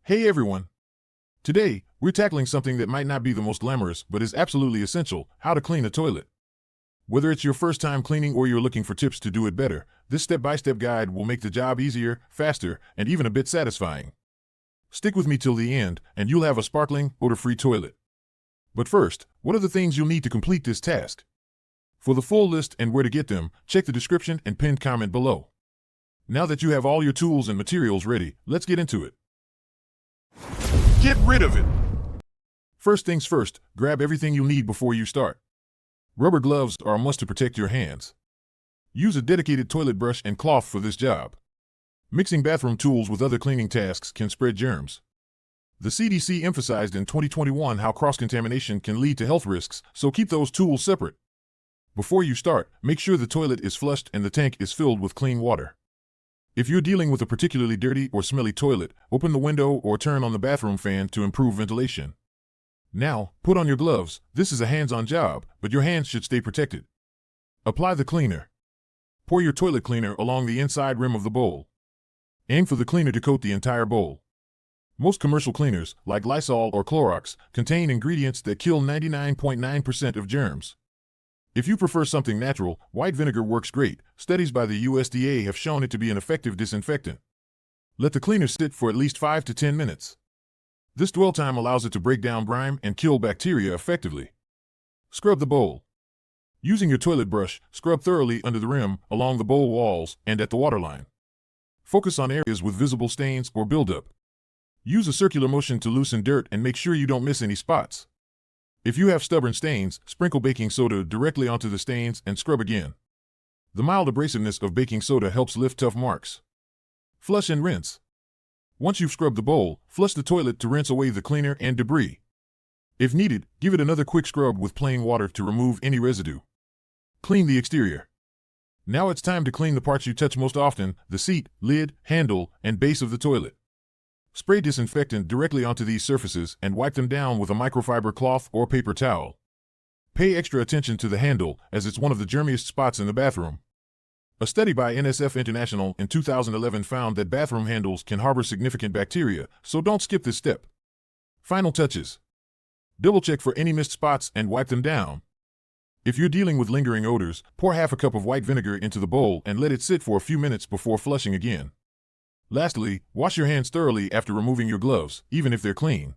Hey everyone! Today, we're tackling something that might not be the most glamorous but is absolutely essential: how to clean a toilet. Whether it's your first time cleaning or you're looking for tips to do it better, this step-by-step guide will make the job easier, faster, and even a bit satisfying. Stick with me till the end, and you'll have a sparkling, odor-free toilet. But first, what are the things you'll need to complete this task? For the full list and where to get them, check the description and pinned comment below. Now that you have all your tools and materials ready, let's get into it. Get rid of it! First things first, grab everything you'll need before you start. Rubber gloves are a must to protect your hands. Use a dedicated toilet brush and cloth for this job. Mixing bathroom tools with other cleaning tasks can spread germs. The CDC emphasized in 2021 how cross-contamination can lead to health risks, so keep those tools separate. Before you start, make sure the toilet is flushed and the tank is filled with clean water. If you're dealing with a particularly dirty or smelly toilet, open the window or turn on the bathroom fan to improve ventilation. Now, put on your gloves. This is a hands-on job, but your hands should stay protected. Apply the cleaner. Pour your toilet cleaner along the inside rim of the bowl. Aim for the cleaner to coat the entire bowl. Most commercial cleaners, like Lysol or Clorox, contain ingredients that kill 99.9% of germs. If you prefer something natural, white vinegar works great. Studies by the USDA have shown it to be an effective disinfectant. Let the cleaner sit for at least 5 to 10 minutes. This dwell time allows it to break down grime and kill bacteria effectively. Scrub the bowl. Using your toilet brush, scrub thoroughly under the rim, along the bowl walls, and at the waterline. Focus on areas with visible stains or buildup. Use a circular motion to loosen dirt and make sure you don't miss any spots. If you have stubborn stains, sprinkle baking soda directly onto the stains and scrub again. The mild abrasiveness of baking soda helps lift tough marks. Flush and rinse. Once you've scrubbed the bowl, flush the toilet to rinse away the cleaner and debris. If needed, give it another quick scrub with plain water to remove any residue. Clean the exterior. Now it's time to clean the parts you touch most often: the seat, lid, handle, and base of the toilet. Spray disinfectant directly onto these surfaces and wipe them down with a microfiber cloth or paper towel. Pay extra attention to the handle, as it's one of the germiest spots in the bathroom. A study by NSF International in 2011 found that bathroom handles can harbor significant bacteria, so don't skip this step. Final touches. Double-check for any missed spots and wipe them down. If you're dealing with lingering odors, pour half a cup of white vinegar into the bowl and let it sit for a few minutes before flushing again. Lastly, wash your hands thoroughly after removing your gloves, even if they're clean.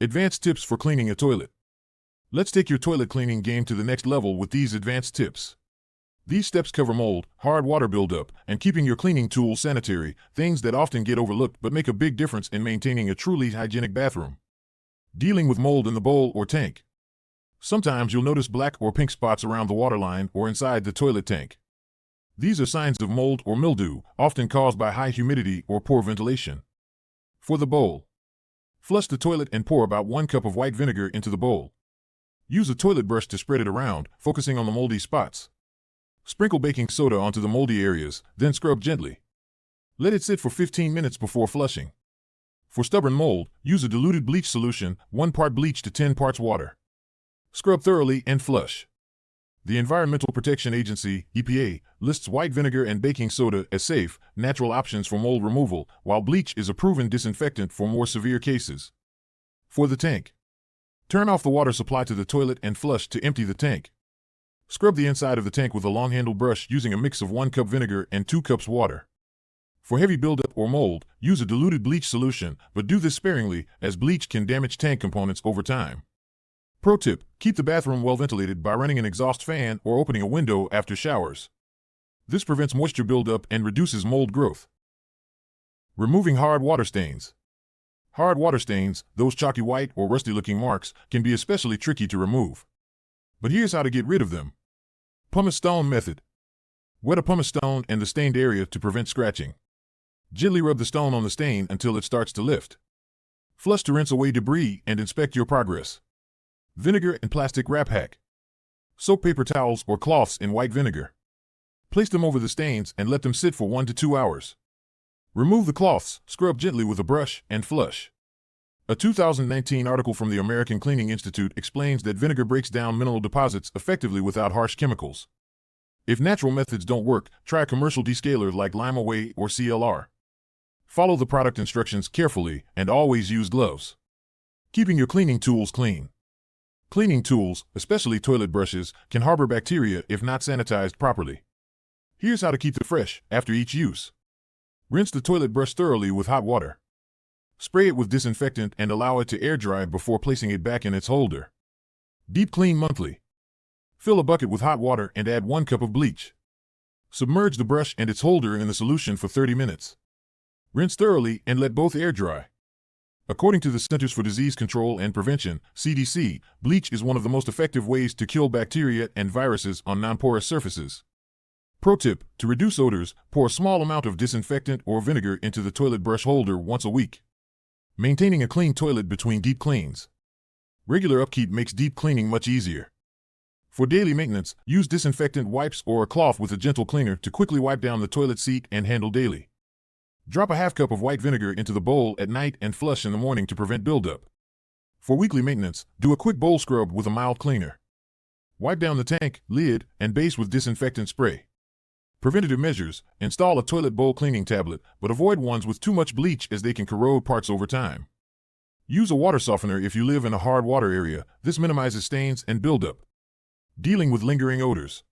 Advanced tips for cleaning a toilet. Let's take your toilet cleaning game to the next level with these advanced tips. These steps cover mold, hard water buildup, and keeping your cleaning tools sanitary, things that often get overlooked but make a big difference in maintaining a truly hygienic bathroom. Dealing with mold in the bowl or tank. Sometimes you'll notice black or pink spots around the waterline or inside the toilet tank. These are signs of mold or mildew, often caused by high humidity or poor ventilation. For the bowl. Flush the toilet and pour about 1 cup of white vinegar into the bowl. Use a toilet brush to spread it around, focusing on the moldy spots. Sprinkle baking soda onto the moldy areas, then scrub gently. Let it sit for 15 minutes before flushing. For stubborn mold, use a diluted bleach solution, 1 part bleach to 10 parts water. Scrub thoroughly and flush. The Environmental Protection Agency, EPA, lists white vinegar and baking soda as safe, natural options for mold removal, while bleach is a proven disinfectant for more severe cases. For the tank. Turn off the water supply to the toilet and flush to empty the tank. Scrub the inside of the tank with a long-handled brush using a mix of 1 cup vinegar and 2 cups water. For heavy buildup or mold, use a diluted bleach solution, but do this sparingly, as bleach can damage tank components over time. Pro tip: keep the bathroom well ventilated by running an exhaust fan or opening a window after showers. This prevents moisture buildup and reduces mold growth. Removing hard water stains. Hard water stains, those chalky white or rusty-looking marks, can be especially tricky to remove. But here's how to get rid of them. Pumice stone method. Wet a pumice stone in the stained area to prevent scratching. Gently rub the stone on the stain until it starts to lift. Flush to rinse away debris and inspect your progress. Vinegar and plastic wrap hack. Soak paper towels or cloths in white vinegar. Place them over the stains and let them sit for 1 to 2 hours. Remove the cloths, scrub gently with a brush, and flush. A 2019 article from the American Cleaning Institute explains that vinegar breaks down mineral deposits effectively without harsh chemicals. If natural methods don't work, try a commercial descaler like Lime Away or CLR. Follow the product instructions carefully and always use gloves. Keeping your cleaning tools clean. Cleaning tools, especially toilet brushes, can harbor bacteria if not sanitized properly. Here's how to keep them fresh after each use. Rinse the toilet brush thoroughly with hot water. Spray it with disinfectant and allow it to air dry before placing it back in its holder. Deep clean monthly. Fill a bucket with hot water and add 1 cup of bleach. Submerge the brush and its holder in the solution for 30 minutes. Rinse thoroughly and let both air dry. According to the Centers for Disease Control and Prevention, CDC, bleach is one of the most effective ways to kill bacteria and viruses on non-porous surfaces. Pro tip: to reduce odors, pour a small amount of disinfectant or vinegar into the toilet brush holder once a week. Maintaining a clean toilet between deep cleans. Regular upkeep makes deep cleaning much easier. For daily maintenance, use disinfectant wipes or a cloth with a gentle cleaner to quickly wipe down the toilet seat and handle daily. Drop a half cup of white vinegar into the bowl at night and flush in the morning to prevent buildup. For weekly maintenance, do a quick bowl scrub with a mild cleaner. Wipe down the tank, lid, and base with disinfectant spray. Preventative measures: install a toilet bowl cleaning tablet, but avoid ones with too much bleach as they can corrode parts over time. Use a water softener if you live in a hard water area. This minimizes stains and buildup. Dealing with lingering odors.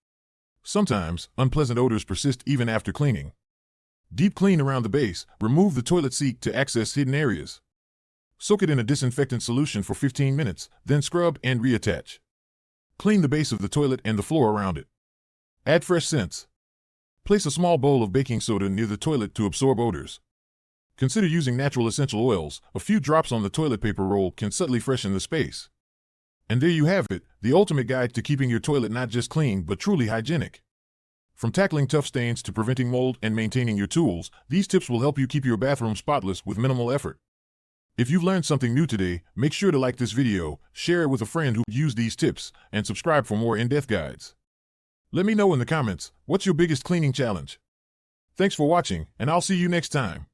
Sometimes, unpleasant odors persist even after cleaning. Deep clean around the base. Remove the toilet seat to access hidden areas. Soak it in a disinfectant solution for 15 minutes, then scrub and reattach. Clean the base of the toilet and the floor around it. Add fresh scents. Place a small bowl of baking soda near the toilet to absorb odors. Consider using natural essential oils. A few drops on the toilet paper roll can subtly freshen the space. And there you have it, the ultimate guide to keeping your toilet not just clean but truly hygienic. From tackling tough stains to preventing mold and maintaining your tools, these tips will help you keep your bathroom spotless with minimal effort. If you've learned something new today, make sure to like this video, share it with a friend who used these tips, and subscribe for more in-depth guides. Let me know in the comments, what's your biggest cleaning challenge? Thanks for watching, and I'll see you next time.